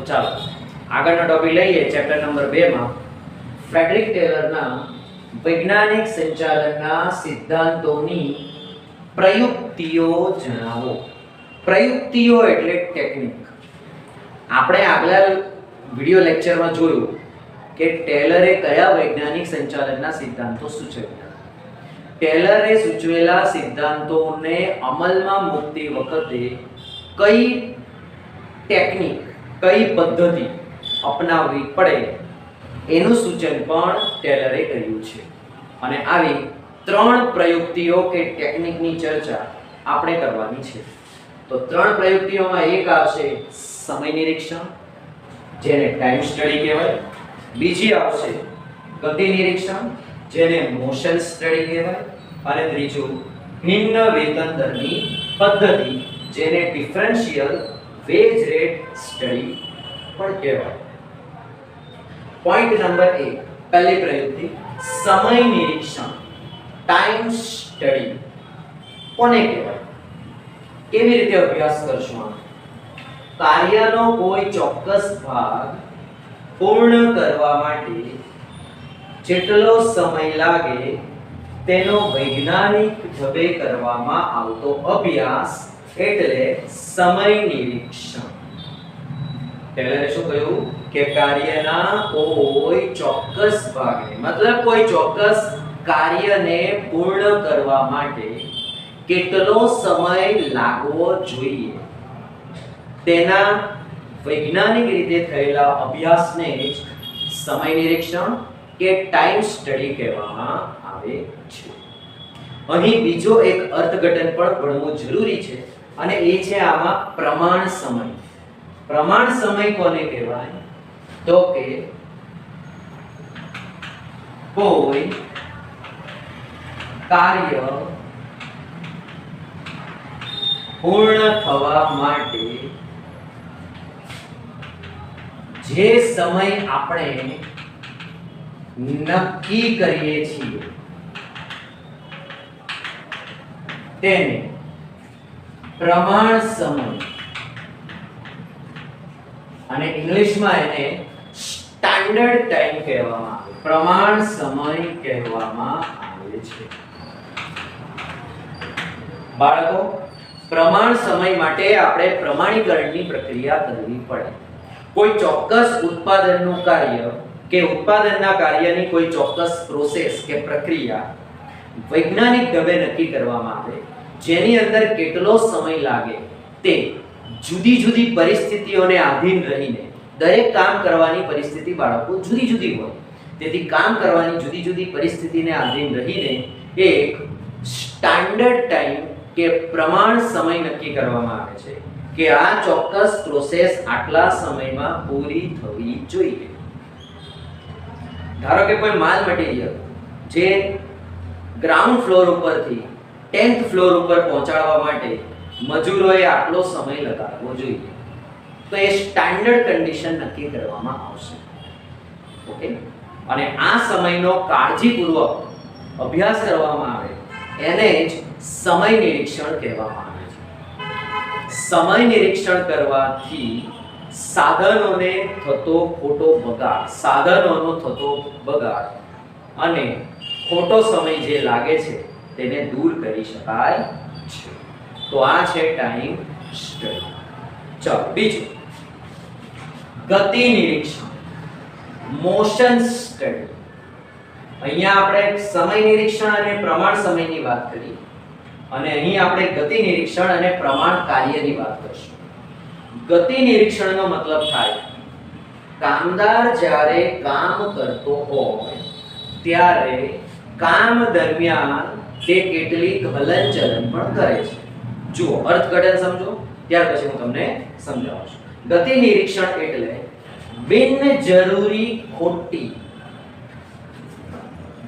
ચાલો આગળનો ટોપિક લઈએ ચેપ્ટર નંબર 2 માં ફ્રેડરિક ટેલરના વૈજ્ઞાનિક સંચાલનના સિદ્ધાંતોની પ્રયુક્તિઓ જણાવો. પ્રયુક્તિઓ એટલે ટેકનિક. આપણે આગલા વિડિયો લેક્ચરમાં જોયું કે ટેલરે કયા વૈજ્ઞાનિક સંચાલનના સિદ્ધાંતો સૂચવ્યા. ટેલરે સૂચવેલા સિદ્ધાંતોને અમલમાં મૂકતી વખતે કઈ ટેકનિક, કઈ પદ્ધતિ અપનાવવી પડે એનું સૂચન પણ ટેલરે કર્યું છે. અને આવી 3 પ્રયુક્તિઓ કે ટેકનિકની ચર્ચા આપણે કરવાની છે. તો 3 પ્રયુક્તિઓમાં એક આવશે સમય નિરીક્ષણ, જેને ટાઈમ સ્ટડી કહેવાય. બીજી આવશે ગતિ નિરીક્ષણ, જેને મોશન સ્ટડી કહેવાય. અને ત્રીજું ભિન્ન વેતન દરની પદ્ધતિ, જેને ડિફરન્શિયલ વેજ રેટ સ્ટડી પણ કહેવાય. પોઈન્ટ નંબર 1, પહેલી પ્રયુક્તિ સમય નિરીક્ષણ, ટાઈમ સ્ટડી કોને કહેવાય? કેવી રીતે અભ્યાસ કરશું? કાર્યનો કોઈ ચોક્કસ ભાગ પૂર્ણ કરવા માટે જેટલો સમય લાગે તેનો વૈજ્ઞાનિક ઢબે કરવામાં આવતો અભ્યાસ એટલે સમય નિરીક્ષણ. ટેલરે શું કહ્યું કે કાર્યના કોઈ ચોક્કસ ભાગને, મતલબ કોઈ ચોક્કસ કાર્યને પૂર્ણ કરવા માટે કેટલો સમય લાગવો જોઈએ તેના વૈજ્ઞાનિક રીતે થયેલા અભ્યાસને જ સમય નિરીક્ષણ કે ટાઈમ સ્ટડી કહેવામાં આવે છે. અહીં બીજો એક અર્થઘટન પણ ભણવું જરૂરી છે અને એ છે આમાં પ્રમાણ સમય. પ્રમાણ સમય કોને કહેવાય? તો કે કોઈ કાર્ય પૂર્ણ થવા માટે જે સમય આપણે નક્કી કરીએ છીએ તેને પ્રમાણ સમય, અને ઇંગ્લિશમાં એને સ્ટાન્ડર્ડ ટાઈમ કહેવામાં આવે, પ્રમાણ સમય કહેવામાં આવે છે. બાળકો, પ્રમાણ સમય માટે આપણે પ્રમાણીકરણની પ્રક્રિયા કરવી પડે. કોઈ ચોક્કસ ઉત્પાદનનું કાર્ય કે ઉત્પાદનના કાર્યની કોઈ ચોક્કસ પ્રોસેસ કે પ્રક્રિયા વૈજ્ઞાનિક ઢબે નક્કી કરવામાં આવે, જેની અંદર કેટલો સમય લાગે તે જુદી જુદી પરિસ્થિતિઓને આધીન રહીને, દરેક કામ કરવાની પરિસ્થિતિ બાળકો જુદી જુદી હોય, તેથી કામ કરવાની જુદી જુદી પરિસ્થિતિને આધીન રહીને એક સ્ટાન્ડર્ડ ટાઈમ કે પ્રમાણ સમય નક્કી કરવામાં આવે છે કે આ ચોક્કસ પ્રોસેસ આટલા સમયમાં પૂરી થવી જોઈએ. ધારો કે કોઈ માલ મટીરીયલ જે ગ્રાઉન્ડ ફ્લોર ઉપરથી 10th ફ્લોર ઉપર પહોંચાડવા માટે મજૂરોએ આટલો સમય લગાડવો જોઈએ, તો એ સ્ટાન્ડર્ડ કન્ડિશન નક્કી કરવામાં આવશે. ઓકે, અને આ સમયનો કાળજીપૂર્વક અભ્યાસ કરવામાં આવે એને જ સમય નિરીક્ષણ કહેવામાં આવે છે. સમય નિરીક્ષણ કરવાથી સાધનોને થતો ખોટો બગાડ, સાધનોનો થતો બગાડ અને ખોટો સમય જે લાગે છે તેને દૂર કરી શકાય છે. તો આ છે ટાઈમ સ્ટડી. ચાલો બીજું, ગતિ નિરીક્ષણ, મોશન સ્ટડી. અહીંયા આપણે સમય નિરીક્ષણ અને પ્રમાણ સમયની વાત કરી અને અહીં આપણે ગતિ નિરીક્ષણ અને પ્રમાણ કાર્યની વાત કરીશું. ગતિ નિરીક્ષણનો મતલબ થાય કામદાર જ્યારે કામ કરતો હોય ત્યારે કામ દરમિયાન તે કેટલીક હલનચલન પણ કરે છે. જુઓ, અર્થઘટન સમજો, ત્યાર પછી હું તમને સમજાવું છું. ગતિ નિરીક્ષણ એટલે બિનજરૂરી ખોટી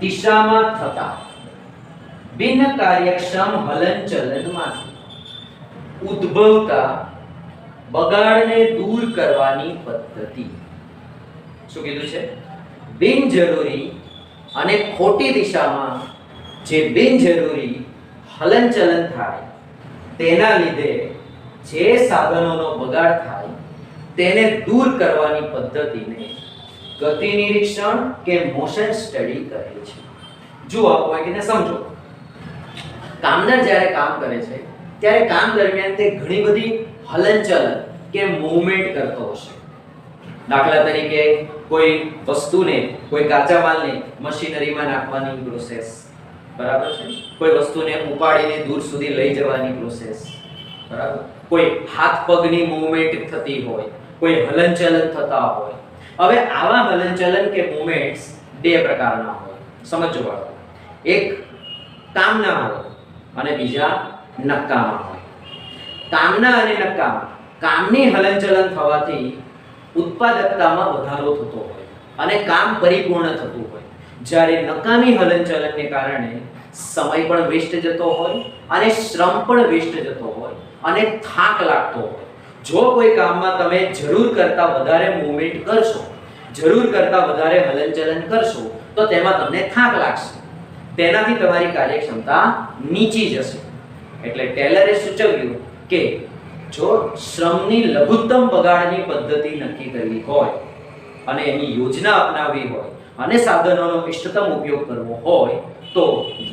દિશામાં થતા બિન કાર્યક્ષમ હલનચલનમાંથી ઉદ્ભવતા બગાડને દૂર કરવાની પદ્ધતિ. શું કીધું છે? બિનજરૂરી અને ખોટી દિશામાં જે બિનજરૂરી હલનચલન થાય તેના લીધે જે સાધનોનો બગાડ થાય તેને દૂર કરવાની પદ્ધતિને ગતિ નિરીક્ષણ કે મોશન સ્ટડી કહે છે. જુઓ પોઈન્ટને સમજો. કામદાર જ્યારે કામ કરે છે ત્યારે કામ દરમિયાન તે ઘણી બધી હલનચલન કે મૂવમેન્ટ કરતો હશે. દાખલા તરીકે કોઈ વસ્તુને, કોઈ કાચા માલને મશીનરીમાં નાખવાની પ્રોસેસ, બરાબર છે, કોઈ વસ્તુને ઉપાડીને દૂર સુધી લઈ જવાની પ્રોસેસ, બરાબર, કોઈ હાથ પગની મૂવમેન્ટ થતી હોય, કોઈ હલનચલન થતા હોય. હવે આવા હલનચલન કે મૂવમેન્ટ્સ બે પ્રકારના હોય. સમજો બાળકો, એક કામના હોય અને બીજા નકામા હોય. કામના અને નકામા, કામની હલનચલન થવાથી ઉત્પાદકતામાં વધારો થતો હોય અને કામ પરિપૂર્ણ થતું હોય, જ્યારે નકામી હલનચલનને કારણે સમય પણ વેસ્ટ જતો હોય અને શ્રમ પણ વેસ્ટ જતો હોય અને થાક લાગતો હોય. જો કોઈ કામમાં તમે જરૂર કરતા વધારે મૂવમેન્ટ કરશો, જરૂર કરતા વધારે હલનચલન કરશો તો તેમાં તમને થાક લાગશે, તેનાથી તમારી કાર્યક્ષમતા નીચી જશે. એટલે ટેલરે સૂચવ્યું કે જો શ્રમની લઘુત્તમ બગાડની પદ્ધતિ નક્કી કરવી હોય અને એની યોજના અપનાવવી હોય અને સાધનોનો ઇષ્ટતમ ઉપયોગ કરવો હોય તો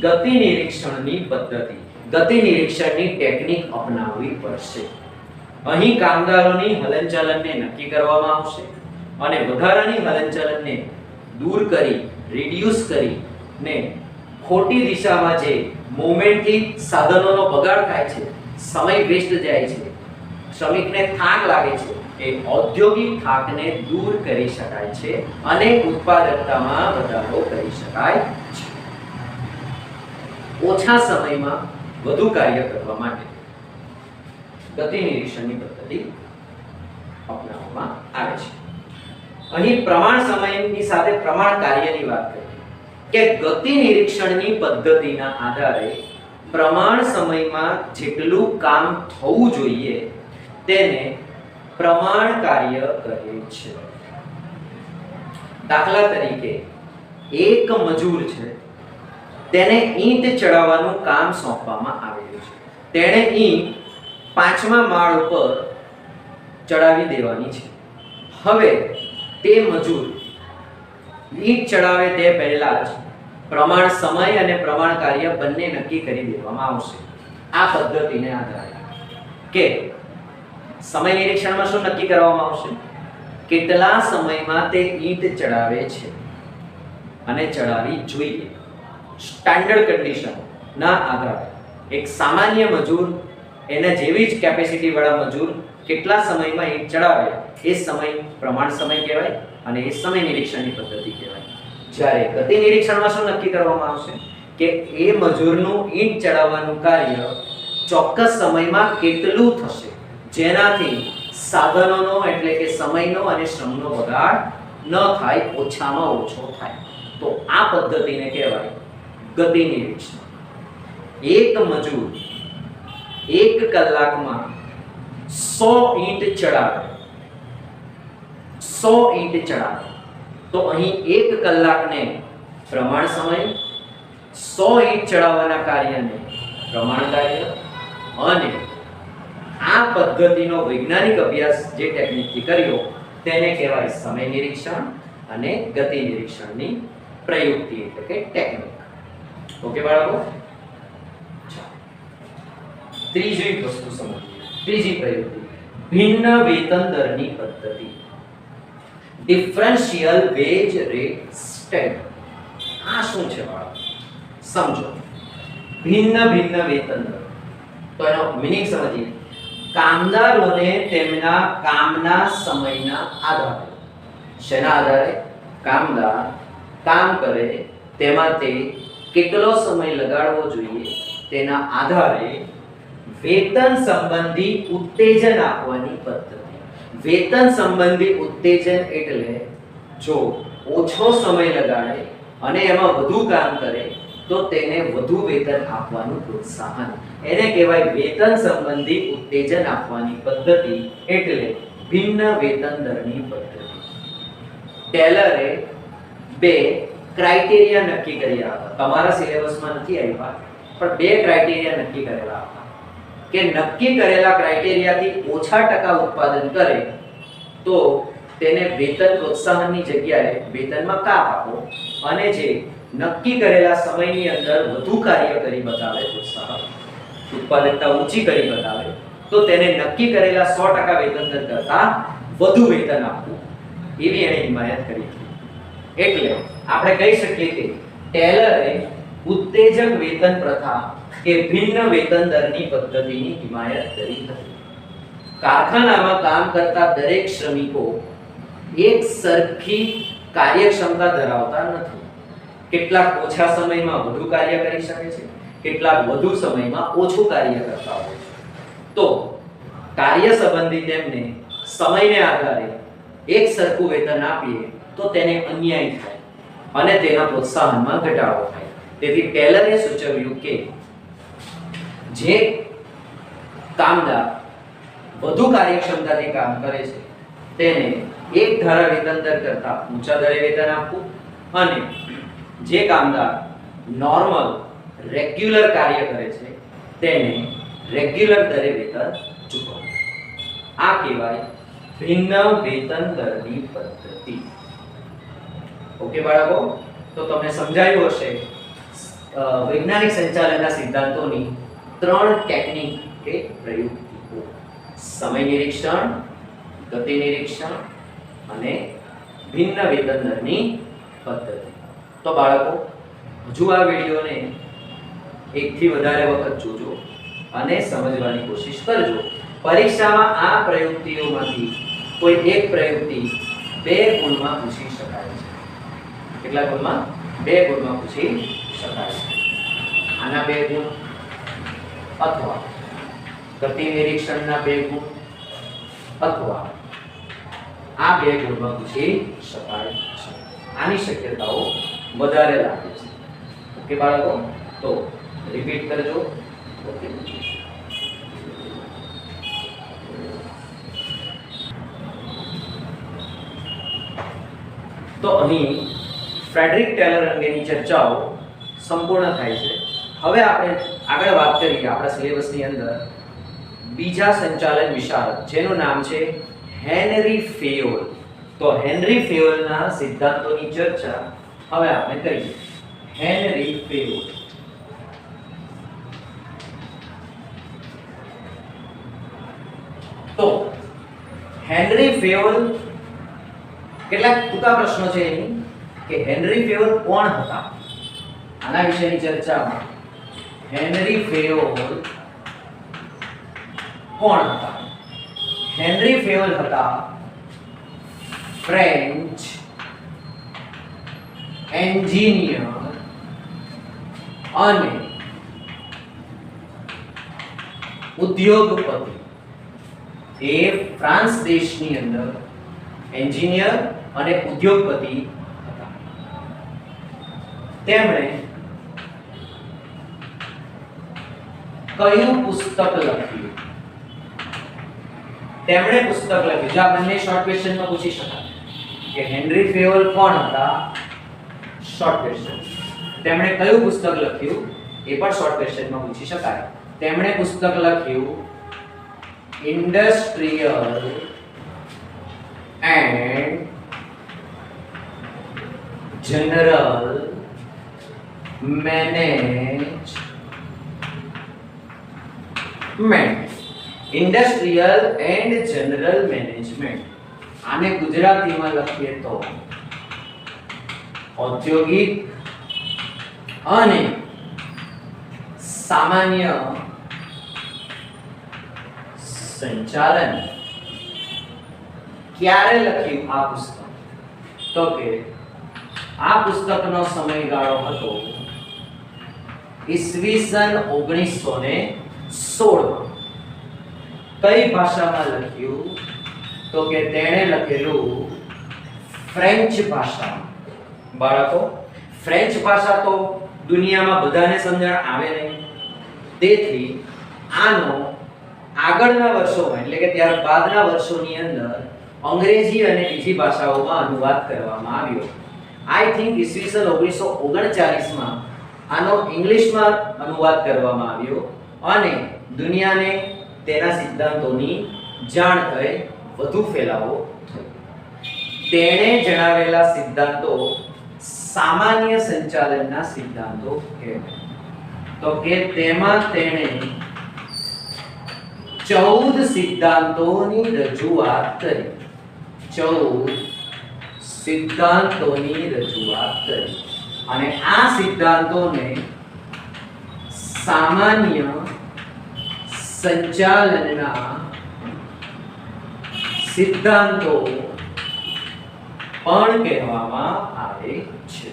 ગતિ નિરીક્ષણની પદ્ધતિ, ગતિ નિરીક્ષણની ટેકનિક અપનાવવી પડશે. અહીં કામદારોની હલનચલનને નક્કી કરવામાં આવશે અને વધારાની હલનચલનને દૂર કરી, રિડ્યુસ કરીને ખોટી દિશામાં જે મૂવમેન્ટથી સાધનોનો બગાડ થાય છે, સમય વેસ્ટ જાય છે, શ્રમિકને થાક લાગે છે, એ ઔદ્યોગિક થાકને દૂર કરી શકાય છે અને ઉત્પાદકતામાં વધારો કરી શકાય છે. ઓછા સમયમાં વધુ કાર્ય કરવા માટે ગતિ નિરીક્ષણની પદ્ધતિ અપનાવવામાં આવે છે. અહીં પ્રમાણ સમયની સાથે પ્રમાણ કાર્યની વાત કરીએ કે ગતિ નિરીક્ષણની પદ્ધતિના આધારે પ્રમાણ સમયમાં જેટલું કામ થવું જોઈએ તેને પ્રમાણ કાર્ય કહે છે. દાખલા તરીકે એક મજૂર છે, તેને ઈંટ ચડાવવાનું કામ સોંપવામાં આવેલું છે. તેણે ઈંટ 5મા માળ ઉપર ચડાવી દેવાની છે. હવે તે મજૂર ઈંટ ચડાવે તે પહેલા જ પ્રમાણ સમય અને પ્રમાણ કાર્ય બંને નક્કી કરી દેવામાં આવશે. આ પદ્ધતિને આધારે કે સમય નિરીક્ષણમાં શું નક્કી કરવામાં આવશે? કેટલા સમયમાં તે ઈંટ ચડાવે છે અને ચડાવવી જોઈએ. સ્ટાન્ડર્ડ કન્ડિશન ના આધારે એક સામાન્ય મજૂર, એના જેવી જ કેપેસિટી વાળા મજૂર કેટલા સમયમાં ઈંટ ચડાવે એ સમય પ્રમાણ સમય કહેવાય અને એ સમય નિરીક્ષણની પદ્ધતિ કહેવાય. જ્યારે ગતિ નિરીક્ષણમાં શું નક્કી કરવામાં આવશે કે એ મજૂરનું ઈંટ ચડાવવાનું કાર્ય ચોક્કસ સમયમાં કેટલું થશે જેનાથી સાધનોનો એટલે કે સમયનો અને શ્રમનો બગાડ ન થાય, ઓછામાં ઓછો થાય. તો આ પદ્ધતિને કહેવાય ગતિ નિરીક્ષણ. એક મજૂર 1 કલાકમાં 100 ઈંટ ચડાવે, 100 ઈંટ ચડાવે તો અહીં 1 કલાકને પ્રમાણ સમય, 100 ઈંટ ચડાવવાના કાર્યને પ્રમાણ કાર્ય અને આ પદ્ધતિનો વૈજ્ઞાનિક અભ્યાસ જે ટેકનિકથી કર્યો તેને કહેવાય સમય નિરીક્ષણ અને ગતિ નિરીક્ષણની પ્રયુક્તિ એટલે કે ટેકનિક. ઓકે બાળકો, ત્રીજી વસ્તુ સમજીએ. ત્રીજી પ્રયુક્તિ ભિન્ન વેતન દરની પદ્ધતિ, ડિફરન્શિયલ વેજ રેટ સ્ટડી. આ શું છે બાળકો? સમજો. ભિન્ન વેતન દર, તો એનો મીનિંગ સમજીએ. કામદારોને તેમના કામના સમયના આધારે, શેના આધારે? કામદાર કામ કરે તેમાં તે કેટલો સમય લગાડવો જોઈએ તેના આધારે વેતન સંબંધી ઉત્તેજન આપવાની પદ્ધતિ. વેતન સંબંધી ઉત્તેજન એટલે જો ઓછો સમય લગાડે અને એમાં વધુ કામ કરે તો તેને વધુ વેતન આપવાનું પ્રોત્સાહન, એને કહેવાય વેતન સંબંધી ઉત્તેજન આપવાની પદ્ધતિ એટલે ભિન્ન વેતન દરની પદ્ધતિ. ટેલરે 2 ક્રાઇટેરિયા નક્કી કર્યા હતા. તમારા સિલેબસમાં નથી આવ્યા પણ 2 ક્રાઇટેરિયા નક્કી કરેલા હતા કે નક્કી કરેલા ક્રાઇટેરિયાથી ઓછા ટકા ઉત્પાદન કરે તો તેને વેતન પ્રોત્સાહનની જગ્યાએ વેતનમાં કાપ આપો અને જે નક્કી કરેલા સમયની અંદર વધુ કાર્ય કરી બતાવે પ્રોત્સાહન, ઉત્પાદકતા ઊંચી કરી બતાવે તો તેને નક્કી કરેલા 100% વેતન દર કરતાં વધુ વેતન આપવું, એવી એણે હિમાયત કરી. એટલે આપણે કહી શકીએ કે ટેલરે ઉત્તેજક વેતન પ્રથા કે ભિન્ન વેતન દરની પદ્ધતિની હિમાયત કરી હતી. કારખાનામાં કામ કરતા દરેક શ્રમિકો એક સરખી કાર્યક્ષમતા ધરાવતા નથી. કેટલાક ઓછા સમયમાં વધુ કાર્ય કરી શકે છે, કેટલાક વધુ સમયમાં ઓછું કાર્ય કરતા હોય છે. તો કાર્ય સંબંધી તેમને સમયને આધારે એક સરખું વેતન આપીએ તો તેને અન્યાય થાય અને તેના પ્રોત્સાહનમાં ઘટાડો થાય. તેથી ટેલરે સૂચવ્યું કે જે કામદાર વધુ કાર્યક્ષમતાથી કામ કરે છે તેને એક ધારા વેતન દર કરતાં ઊંચા દરે વેતન આપવું અને જે કામદાર નોર્મલ રેગ્યુલર કાર્ય કરે છે તેને રેગ્યુલર દરે વેતન ચૂકવવું. આ કહેવાય ભિન્ન વેતન દરની પદ્ધતિ. ઓકે બાળકો, તો તમને સમજાયું હશે વૈજ્ઞાનિક સંચાલનના સિદ્ધાંતોની 3 ટેકનિક કે પ્રયુક્તિઓ: સમય નિરીક્ષણ, ગતિ નિરીક્ષણ અને ભિન્ન વેતન દરની પદ્ધતિ. તો બાળકો, હજુ આ વિડીયોને એકથી વધારે વખત જોજો અને સમજવાની કોશિશ કરજો. પરીક્ષામાં આ પ્રયુક્તિઓમાંથી કોઈ એક પ્રયુક્તિ 2 ગુણમાં પૂછી શકાય છે. કેટલા ગુણમાં? 2 ગુણમાં પૂછી શકાય છે. આના 2 ગુણ અથવા ગતિ નિરીક્ષણના 2 ગુણ અથવા આ 2 ગુણમાં પૂછી શકાય છે. આની શક્યતાઓ વધારે લાગે છે. ઓકે બાળકો, તો રિપીટ કરજો. ઓકે, તો અહીં ફ્રેડરિક ટેલર અંગેની ચર્ચાઓ સંપૂર્ણ થાય છે. હવે આપણે આગળ વાત કરીએ આપણા સિલેબસની અંદર બીજા સંચાલન વિશારદ જેનું નામ છે હેનરી ફેયોલ. તો હેનરી ફેયોલના સિદ્ધાંતોની ચર્ચા હવે આપણે કરીએ. હેનરી ફેયોલ તો હેનરી ફેયોલ, કેટલાક ટૂંકા પ્રશ્નો છે એની કે હેનરી ફેયોલ કોણ હતા. આના વિશેની ચર્ચામાં હેનરી ફેયોલ કોણ હતા? હેનરી ફેયોલ હતા ફ્રેન્ચ એન્જિનિયર અને ઉદ્યોગપતિ. એ ફ્રાન્સ દેશની અંદર એન્જિનિયર અને ઉદ્યોગપતિ હતા. તેમણે કયું પુસ્તક લખ્યું? તેમણે પુસ્તક લખ્યું. જો આ બંને શોર્ટ ક્વેશ્ચનમાં પૂછી શકાય કે હેનરી ફેયોલ કોણ હતા, શોર્ટ ક્વેશ્ચન. તેમણે કયું પુસ્તક લખ્યું એ પણ શોર્ટ ક્વેશ્ચનમાં પૂછી શકાય. તેમણે પુસ્તક લખ્યું industrial and general management. Industrial and general management. આને ગુજરાતીમાં લખીએ તો ઔદ્યોગિક અને સામાન્ય સંચાલન. ક્યારે લખ્યું આ પુસ્તક? તો કે આ પુસ્તકનો સમયગાળો હતો ઈસવીસન 1916. કઈ ભાષામાં લખ્યું? તો કે તેણે લખેલું ફ્રેન્ચ ભાષામાં. બાળકો, ફ્રેન્ચ ભાષા તો દુનિયામાં બધાને સમજણ આવે નહીં. તેથી આનો આગળના વર્ષોમાં એટલે કે ત્યારબાદના વર્ષોની અંદર અંગ્રેજી અને બીજી ભાષાઓમાં અનુવાદ કરવામાં આવ્યો. આઈ થિંક ઈસવીસન 1939માં આનો ઇંગ્લિશમાં અનુવાદ કરવામાં આવ્યો અને દુનિયાને તેના સિદ્ધાંતોની જાણ થઈ, વધુ ફેલાવો થયો. તેણે જણાવેલા સિદ્ધાંતો સામાન્ય સંચાલનના સિદ્ધાંતો કહેવાય. તો કે તેમાં તેણે 14 સિદ્ધાંતોની રજૂઆત કરી. 14 સિદ્ધાંતોની રજૂઆત કરી અને આ સિદ્ધાંતોને સામાન્ય સંચાલનના સિદ્ધાંતો પણ કહેવામાં આવે છે.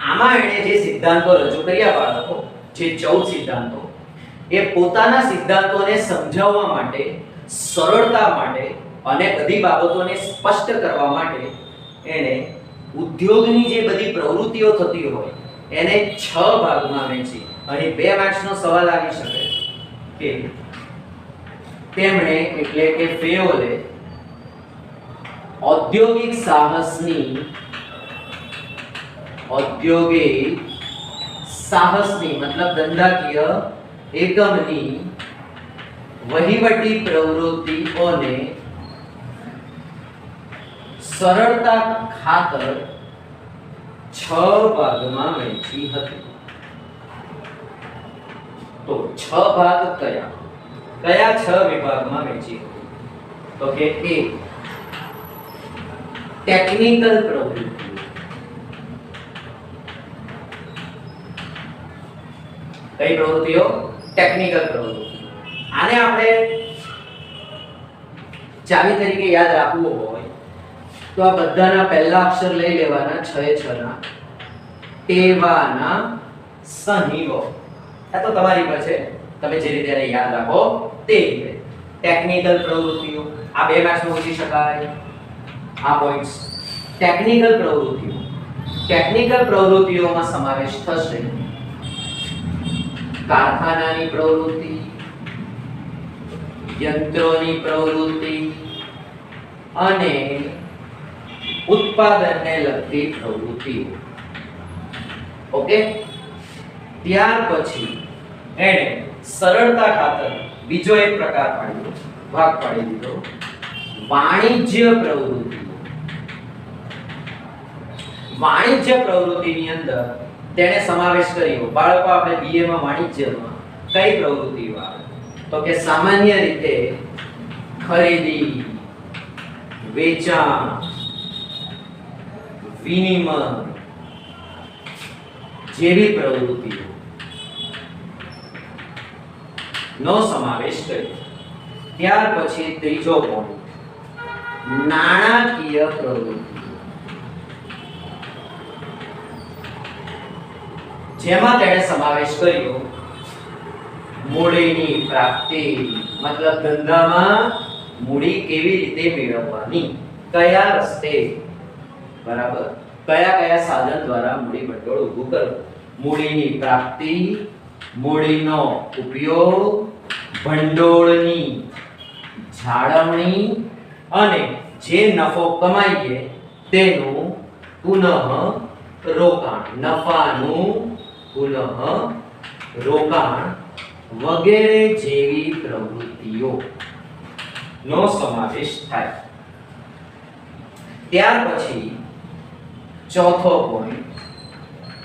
આમાં એણે જે સિદ્ધાંતો રજૂ કર્યા બાળકો, જે 14 સિદ્ધાંતો, એ પોતાના સિદ્ધાંતોને સમજાવવા માટે, સરળતા માટે અને બધી બાબતોને સ્પષ્ટ કરવા માટે એણે ઉદ્યોગની જે બધી પ્રવૃત્તિઓ થતી હોય એને 6 ભાગમાં વહેંચી. અહીં 2 માર્ક્સનો સવાલ આવી શકે કે તેમણે એટલે કે ફેયોલે ઔદ્યોગિક સાહસની મતલબ ધંધાકીય એકમની વહીવટી પ્રવૃત્તિઓને સરળતા ખાતર 6 ભાગમાં વહેંચી હતી. તો 6 ભાગ કયા 6 વિભાગમાં વહેંચી હતી? તો કે એક, ટેકનિકલ પ્રવૃત્તિઓ. કઈ પ્રવૃત્તિઓ? ટેકનિકલ પ્રવૃત્તિઓ. આને આપણે ચાવી તરીકે યાદ રાખવું હોય તો આ બધાના પહેલા અક્ષર લઈ લેવાના 6 ના ટેવાના સહીઓ. આ તો તમારી પર છે, તમે જે રીતે એને યાદ રાખો તે રીતે. ટેકનિકલ પ્રવૃત્તિઓ આ 2 માર્ક્સમાં પૂછી શકાય. આ પોઈન્ટ્સ ટેકનિકલ પ્રવૃત્તિઓમાં સમાવેશ થશે કારખાનાની પ્રવૃત્તિ, યંત્રોની પ્રવૃત્તિ અને ઉત્પાદનને લગતી પ્રવૃત્તિઓ. ઓકે, ત્યાર પછી એણે સરળતા ખાતર બીજો એક પ્રકાર ભાગ પાડી દીધો, વાણિજ્ય પ્રવૃત્તિ. વાણિજ્ય પ્રવૃત્તિની અંદર તેણે સમાવેશ કર્યો. બાળકો આપણે બીએ માં વાણિજ્યમાં કઈ પ્રવૃત્તિઓ આવે? તો કે સામાન્ય રીતે ખરીદી, વેચાણ, વિનિમય જેવી પ્રવૃત્તિઓ નો સમાવેશ કર્યો. ત્યાર પછી ત્રીજો પોઈન્ટ, નાણાકીય પ્રવૃત્તિ, જેમાં તેણે સમાવેશ કર્યો મૂડીની પ્રાપ્તિ, મતલબ ધંધામાં મૂડી કેવી રીતે મેળવવાની, કયા રસ્તે, બરાબર, કયા સાધન દ્વારા મૂડી ભંડોળ ઊભું કરવું, મૂડીની પ્રાપ્તિ, મૂડીનો ઉપયોગ, ભંડોળની જાળવણી અને જે નફો કમાઈએ તેનું પુનઃ રોકાણ, નફાનું પુનઃ રોકાણ વગેરે જેવી પ્રવૃત્તિઓ નો સમાવેશ થાય. ત્યાર પછી ચોથો પોઈન્ટ,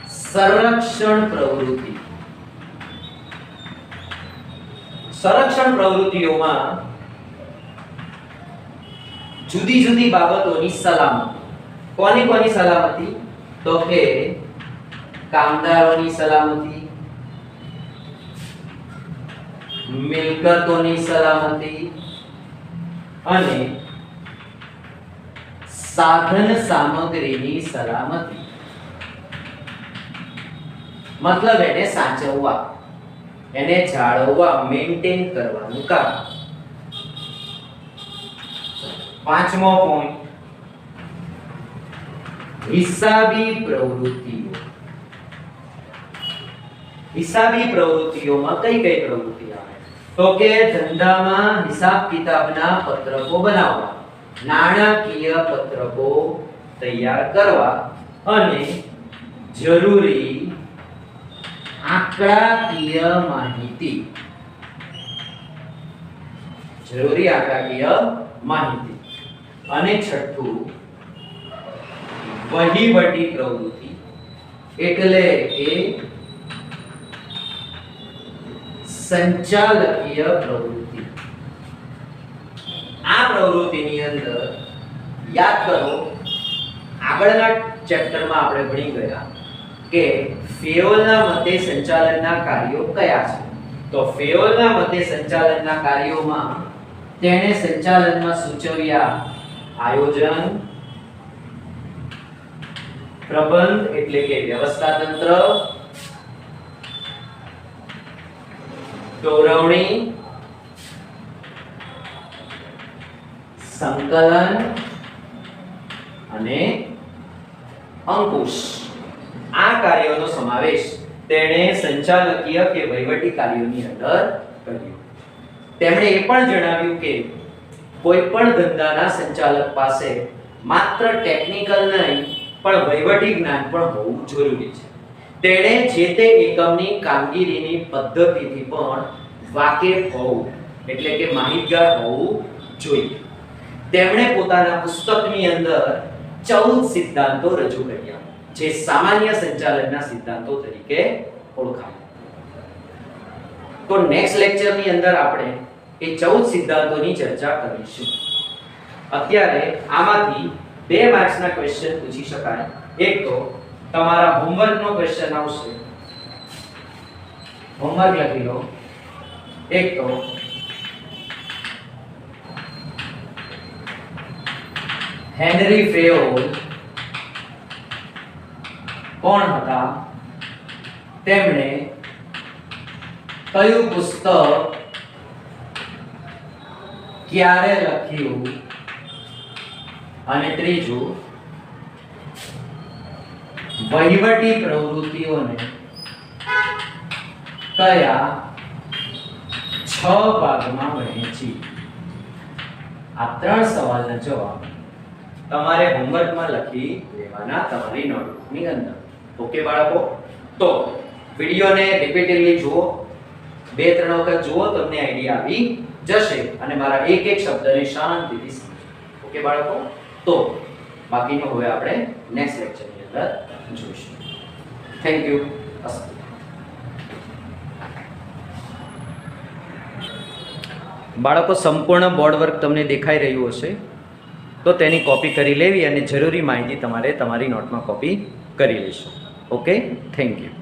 સંરક્ષણ પ્રવૃત્તિ. સંરક્ષણ પ્રવૃત્તિઓમાં જુદી જુદી બાબતોની સલામતી. કોની સલામતી? તો કે કામદારોની સલામતી, મિલકતોની સલામતી અને સાધન સામગ્રીની સલામતી. મતલબ એને સાચવવા, એને જાળવવા, મેન્ટેન કરવાનું કામ. પાંચમો પોઈન્ટ, હિસાબી પ્રવૃત્તિઓ. હિસાબી પ્રવૃત્તિઓમાં કઈ પ્રવૃત્તિ આવે? તો કે ધંધામાં હિસાબ કિતાબના પત્રકો બનાવવા, નાણાકીય પત્રકો તૈયાર કરવા અને જરૂરી આંકડાકીય માહિતી. અને છઠ્ઠું વહીવટી પ્રવૃત્તિ એટલે કે સંચાલકીય પ્રવૃત્તિ. આ પ્રવૃત્તિની અંદર યાદ કરો આગળના ચેપ્ટરમાં આપણે ભણી ગયા કે ફેયોલના મતે સંચાલનના કાર્યો કયા છે. તો ફેયોલના મતે સંચાલનના કાર્યોમાં તેણે સંચાલનમાં સૂચવ્યા આયોજન, પ્રબંધ એટલે કે વ્યવસ્થા તંત્ર, દોરવણી, સંકલન અને અંકુશ આ કાર્યોનો સમાવેશ તેણે સંચાલકીય કે વહીવટી કાર્યોની અંદર કર્યો. તેમણે એ પણ જણાવ્યું કે કોઈ પણ ધંધાના સંચાલક પાસે માત્ર ટેકનિકલ નહીં પણ વહીવટી જ્ઞાન પણ હોવું જરૂરી છે. તેણે જે તે એકમની કામગીરીની પદ્ધતિથી પણ વાકેફ હોવું એટલે કે માહિતગાર હોવું જોઈએ. તેમણે પોતાના પુસ્તકની અંદર 14 સિદ્ધાંતો રજૂ કર્યા જે સામાન્ય સંચાલનના સિદ્ધાંતો તરીકે ઓળખાય. તો નેક્સ્ટ લેક્ચરની અંદર આપણે એ 14 સિદ્ધાંતોની ચર્ચા કરીશું. અત્યારે આમાંથી 2 માર્ક્સના ક્વેશ્ચન પૂછી શકાય. એક તો તમારા હોમવર્કનો ક્વેશ્ચન આવશે, હોમવર્ક લખી લો. એક તો હેનરી ફેયોલ કોણ હતા, તેમણે કયું પુસ્તક ક્યારે લખ્યું, અને ત્રીજું વહીવટી પ્રવૃત્તિઓને કયા 6 ભાગમાં વહેંચી. આ 3 સવાલના જવાબ તમારે હોમવર્કમાં લખી લેવાના તમારી નોટબુકની અંદર. ઓકે બાળકો, તો વિડિયોને રિપીટેડલી જુઓ, 2-3 વખત જુઓ, તમને આઈડિયા આવી જશે અને મારા એક એક શબ્દને શાંતિથી સમજો. ઓકે બાળકો, તો બાકીનું હવે આપણે નેક્સ્ટ લેક્ચરની અંદર જોઈશું. Thank you. અસ્તુ. બાળકો, સંપૂર્ણ બોર્ડ વર્ક તમને દેખાઈ રહ્યું હશે તો તેની કોપી કરી લેવી અને જરૂરી માહિતી તમારે તમારી નોટમાં કોપી કરી લેશો. Okay, thank you.